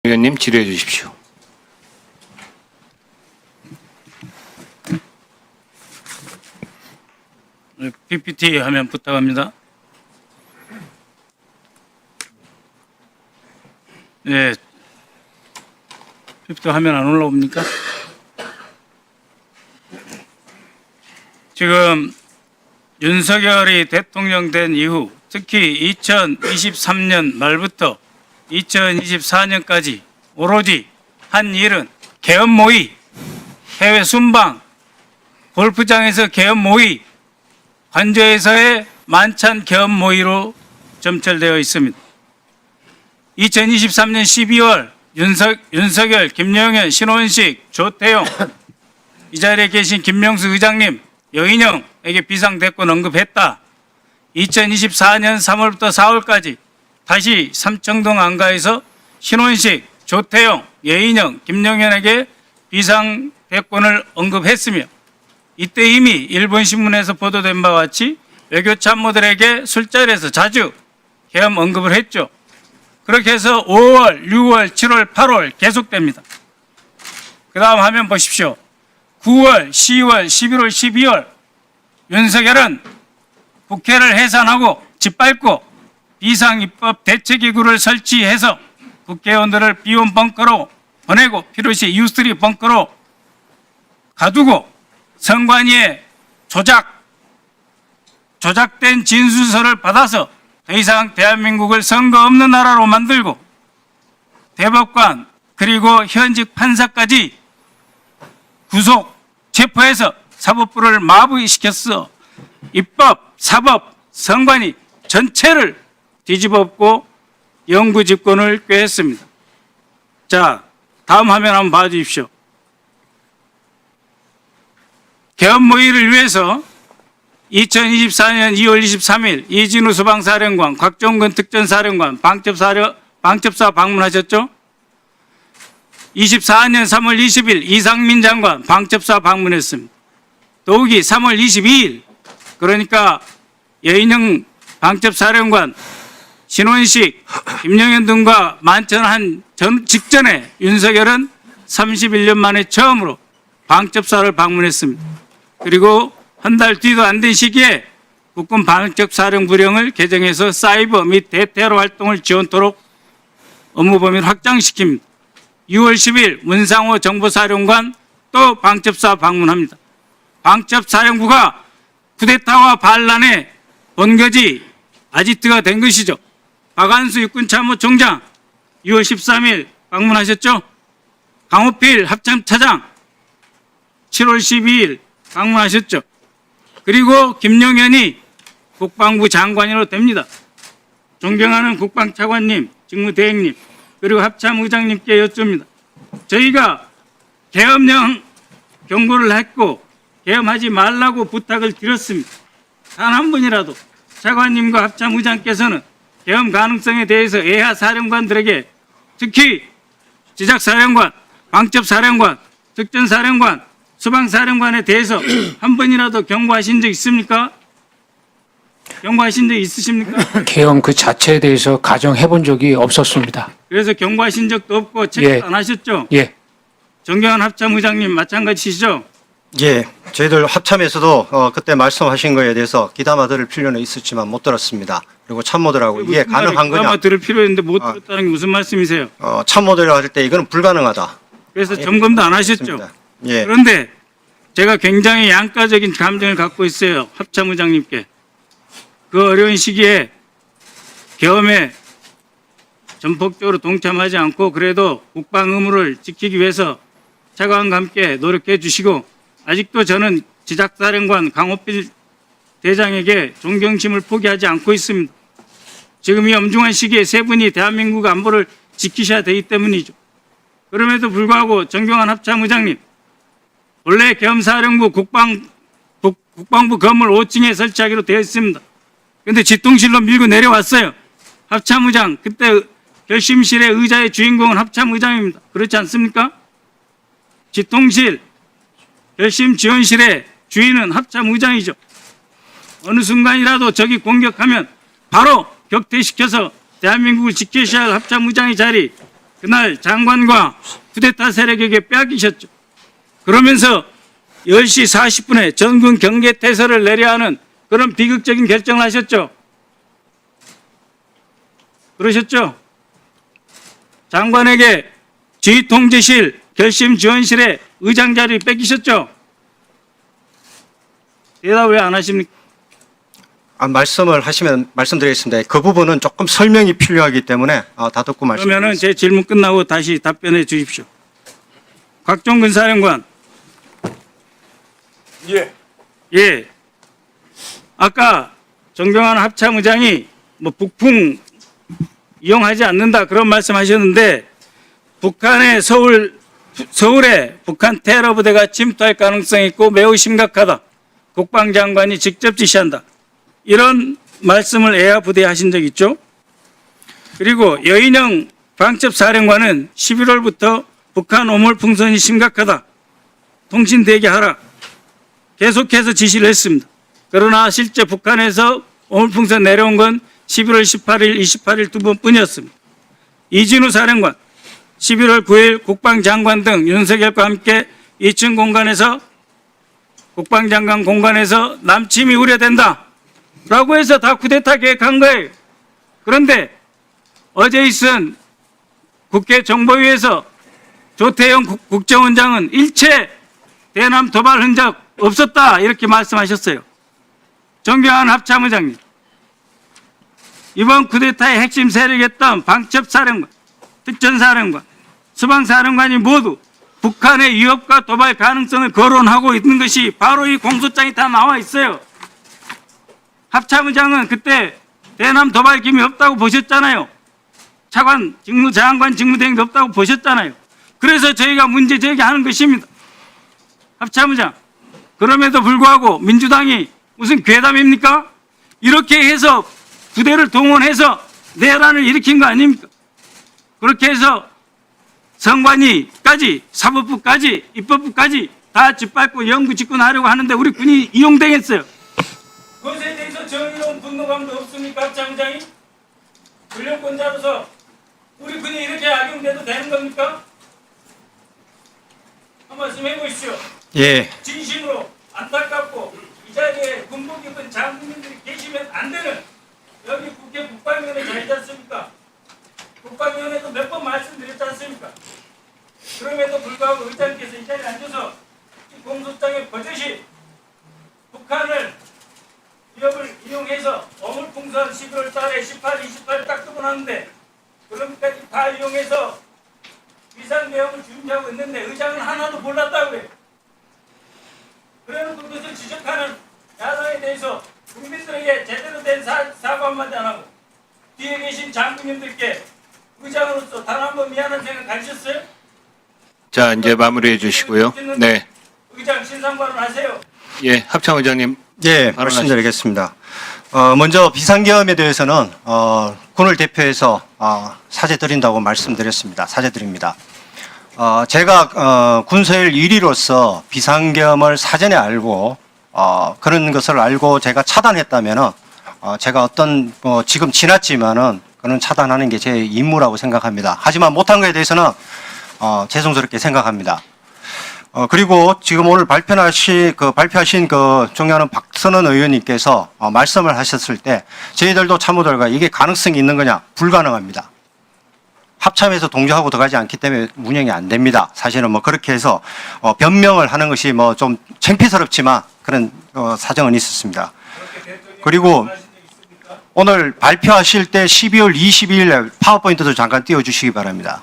의원님 질의해 주십시오. PPT 화면 부탁합니다. 네. PPT 화면 안 올라옵니까? 지금 윤석열이 대통령 된 이후 특히 2023년 말부터 2024년까지 오로지 한 일은 계엄 모의, 해외 순방, 골프장에서 계엄 모의, 관저에서의 만찬 계엄 모의로 점철되어 있습니다. 2023년 12월 윤석열, 김영현, 신원식, 조태용, 이 자리에 계신 김명수 의장님, 여인영에게 비상대권 언급했다. 2024년 3월부터 4월까지 다시 삼청동 안가에서 신원식, 조태용, 여인영, 김영현에게 비상대권을 언급했으며 이때 이미 일본 신문에서 보도된 바와 같이 외교 참모들에게 술자리에서 자주 계엄 언급을 했죠. 그렇게 해서 5월, 6월, 7월, 8월 계속됩니다. 그 다음 화면 보십시오. 9월, 10월, 11월, 12월 윤석열은 국회를 해산하고 짓밟고 비상입법 대책기구를 설치해서 국회의원들을 비온 벙커로 보내고 필요시 U3 벙커로 가두고 선관위의 조작된 진술서를 받아서 더 이상 대한민국을 선거 없는 나라로 만들고 대법관 그리고 현직 판사까지 구속, 체포해서 사법부를 마비시켰어. 입법, 사법, 선관위 전체를 뒤집어엎고 영구집권을 꾀했습니다. 자, 다음 화면 한번 봐주십시오. 계엄 모의를 위해서 2024년 2월 23일 이진우 소방사령관, 곽종근 특전사령관 방첩사 방문하셨죠? 24년 3월 20일 이상민 장관 방첩사 방문했습니다. 더욱이 3월 22일 그러니까 여인영 방첩사령관, 신원식, 김영현 등과 만찬한 직전에 윤석열은 31년 만에 처음으로 방첩사를 방문했습니다. 그리고 한 달 뒤도 안 된 시기에 국군 방첩사령부령을 개정해서 사이버 및 대테러 활동을 지원토록 업무 범위를 확장시킵니다. 6월 10일 문상호 정보사령관 또 방첩사 방문합니다. 방첩사령부가 쿠데타와 반란의 본거지 아지트가 된 것이죠. 박한수 육군참모총장 6월 13일 방문하셨죠. 강호필 합참차장 7월 12일 방문하셨죠. 그리고 김용현이 국방부 장관으로 됩니다. 존경하는 국방차관님, 직무대행님, 그리고 합참의장님께 여쭙니다. 저희가 계엄령 경고를 했고 계엄하지 말라고 부탁을 드렸습니다. 단 한 분이라도 차관님과 합참의장께서는 계엄 가능성에 대해서 예하 사령관들에게 특히 지작사령관, 방첩사령관, 특전사령관, 소방사령관에 대해서 한 번이라도 경고하신 적 있습니까? 경고하신 적 있으십니까? 계엄 그 자체에 대해서 가정해 본 적이 없었습니다. 그래서 경고하신 적도 없고 체크도 안 하셨죠? 예. 정경환 합참의장님 마찬가지시죠? 예, 저희들 합참에서도 그때 말씀하신 거에 대해서 귀담아 들을 필요는 있었지만 못 들었습니다. 그리고 참모들하고 이게 가능한 거냐? 아마 들을 필요 있는데 못 들었다는 게 무슨 말씀이세요? 참모들과 할 때 이거는 불가능하다. 그래서 점검도 안 하셨죠? 그렇습니다. 예, 그런데 제가 굉장히 양가적인 감정을 갖고 있어요. 합참의장님께. 그 어려운 시기에 계엄에 전폭적으로 동참하지 않고 그래도 국방 의무를 지키기 위해서 차관과 함께 노력해 주시고 아직도 저는 지작사령관 강호필 대장에게 존경심을 포기하지 않고 있습니다. 지금 이 엄중한 시기에 세 분이 대한민국 안보를 지키셔야 되기 때문이죠. 그럼에도 불구하고 정경환 합참의장님, 원래 계엄사령부 국방부 건물 5층에 설치하기로 되어 있습니다. 그런데 집통실로 밀고 내려왔어요. 합참의장, 그때 결심실의 의자의 주인공은 합참의장입니다. 그렇지 않습니까? 집통실, 결심지원실의 주인은 합참의장이죠. 어느 순간이라도 적이 공격하면 바로 격퇴시켜서 대한민국을 지키셔야 할 합참의장의 자리, 그날 장관과 쿠데타 세력에게 빼앗기셨죠. 그러면서 10시 40분에 전군 경계 태세를 내려야 하는 그런 비극적인 결정을 하셨죠. 그러셨죠? 장관에게 지휘통제실 결심지원실에 의장 자리 뺏기셨죠? 대답을 왜 안 하십니까? 말씀을 하시면 말씀드리겠습니다. 그 부분은 조금 설명이 필요하기 때문에 다 듣고 그러면은 말씀드리겠습니다. 제 질문 끝나고 다시 답변해 주십시오. 곽종근 사령관. 예. 아까 정병환 합참의장이 뭐 북풍 이용하지 않는다 그런 말씀하셨는데 북한의 서울에 북한 테러 부대가 침투할 가능성이 있고 매우 심각하다. 국방장관이 직접 지시한다. 이런 말씀을 애야 부대에 하신 적 있죠? 그리고 여인영 방첩사령관은 11월부터 북한 오물풍선이 심각하다. 통신 대기하라. 계속해서 지시를 했습니다. 그러나 실제 북한에서 오물풍선 내려온 건 11월 18일, 28일 두 번뿐이었습니다. 이진우 사령관, 11월 9일 국방장관 등 윤석열과 함께 2층 공간에서 국방장관 공간에서 남침이 우려된다. 라고 해서 다 쿠데타 계획한 거예요. 그런데 어제 있은 국회 정보위에서 조태영 국정원장은 일체 대남 도발 흔적 없었다 이렇게 말씀하셨어요. 정병환 합참의장님, 이번 쿠데타의 핵심 세력이었던 방첩사령관, 특전사령관, 수방사령관이 모두 북한의 위협과 도발 가능성을 거론하고 있는 것이 바로 이 공소장이 다 나와 있어요. 합참의장은 그때 대남 도발 기미 없다고 보셨잖아요. 차관 직무, 장관 직무 대행도 없다고 보셨잖아요. 그래서 저희가 문제 제기하는 것입니다. 합참의장, 그럼에도 불구하고 민주당이 무슨 괴담입니까? 이렇게 해서 부대를 동원해서 내란을 일으킨 거 아닙니까? 그렇게 해서 선관위까지 사법부까지 입법부까지 다 짓밟고 영구 집권하려고 하는데 우리 군이 이용당했어요. 그것에 대해서 정의로운 분노감도 없습니까? 합참의장이? 권력권자로서 우리 군이 이렇게 악용돼도 되는 겁니까? 한 말씀 해보십시오. 예, 진심으로 안타깝고 이 자리에 군복 입은 장군님들이 계시면 안 되는 여기 국회 국방위원회 자리지 않습니까? 국방위원회도 몇 번 말씀드렸지 않습니까? 그럼에도 불구하고 의장께서 이 자리에 앉아서 이 공소장의 버젓이 북한을 위협을 이용해서 어물풍선 11월 달에 18, 28을 딱 뜨고 나는데 그럼까지 다 이용해서 비상계엄을 준비하고 있는데 의장은 하나도 몰랐다고 해요. 그래놓고 그것을 지적하는 야당에 대해서 국민들에게 제대로 된 사과 한마디 안 하고 뒤에 계신 장군님들께 의장으로서 단 한 번 미안한 생각 가지셨어요? 자, 이제 마무리해 주시고요. 네. 의장 신상 발언하세요. 예, 합참의장님. 예, 말씀드리겠습니다. 먼저 비상계엄에 대해서는 군을 대표해서 사죄드린다고 말씀드렸습니다. 사죄드립니다. 제가 군서일 1위로서 비상계엄을 사전에 알고 그런 것을 알고 제가 차단했다면은 제가 어떤 지금 지났지만은 그는 차단하는 게 제 임무라고 생각합니다. 하지만 못한 것에 대해서는 죄송스럽게 생각합니다. 그리고 지금 오늘 발표하신 존경하는 박선원 의원님께서 말씀을 하셨을 때 저희들도 참모들과 이게 가능성이 있는 거냐? 불가능합니다. 합참에서 동조하고 들어가지 않기 때문에 운영이 안 됩니다. 사실은 뭐 그렇게 해서 변명을 하는 것이 뭐 좀 창피스럽지만 그런 사정은 있었습니다. 그리고 오늘 발표하실 때 12월 22일 파워포인트도 잠깐 띄워주시기 바랍니다.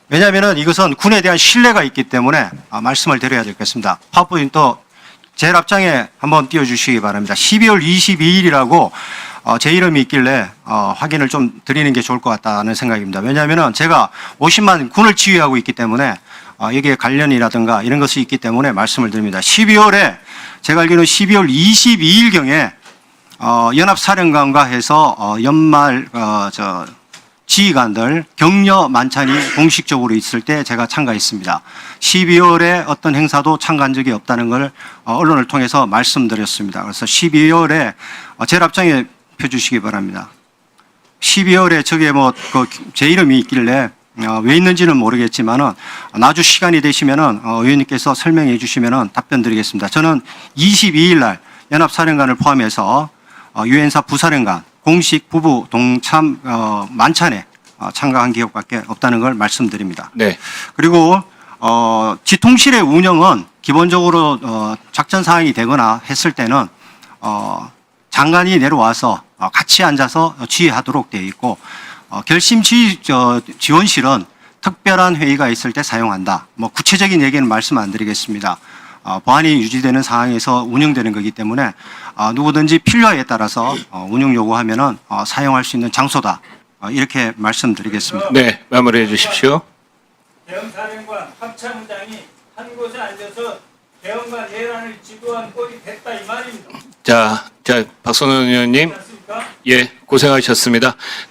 왜냐하면 이것은 군에 대한 신뢰가 있기 때문에 말씀을 드려야 되겠습니다. 파워포인트 제일 앞장에 한번 띄워주시기 바랍니다. 12월 22일이라고 제 이름이 있길래 확인을 좀 드리는 게 좋을 것 같다는 생각입니다. 왜냐하면 제가 50만 군을 지휘하고 있기 때문에 여기에 관련이라든가 이런 것이 있기 때문에 말씀을 드립니다. 12월에 제가 알기로는 12월 22일경에 연합사령관과 해서 연말 지휘관들 격려 만찬이 공식적으로 있을 때 제가 참가했습니다. 12월에 어떤 행사도 참가한 적이 없다는 걸 언론을 통해서 말씀드렸습니다. 그래서 12월에 제일 앞장에 펴주시기 바랍니다. 12월에 저게 제 이름이 있길래 왜 있는지는 모르겠지만은 나중 시간이 되시면은 의원님께서 설명해 주시면은 답변 드리겠습니다. 저는 22일 날 연합사령관을 포함해서 유엔사 부사령관 공식 부부 동참 만찬에 참가한 기억밖에 없다는 걸 말씀드립니다. 네. 그리고 지통실의 운영은 기본적으로 작전 사항이 되거나 했을 때는 장관이 내려와서 같이 앉아서 지휘하도록 되어 있고 결심 지원실은 특별한 회의가 있을 때 사용한다. 뭐 구체적인 얘기는 말씀 안 드리겠습니다. 보안이 유지되는 상황에서 운영되는 거기 때문에 누구든지 필요에 따라서 운영 요구하면은 사용할 수 있는 장소다. 이렇게 말씀드리겠습니다. 네, 마무리해 주십시오. 대형사령관 합참의장이 한 곳에 앉아서 대형관 내란을 지도한 꼴이 됐다 이 말입니다. 자, 박선원 의원님, 맞습니까? 예, 고생하셨습니다.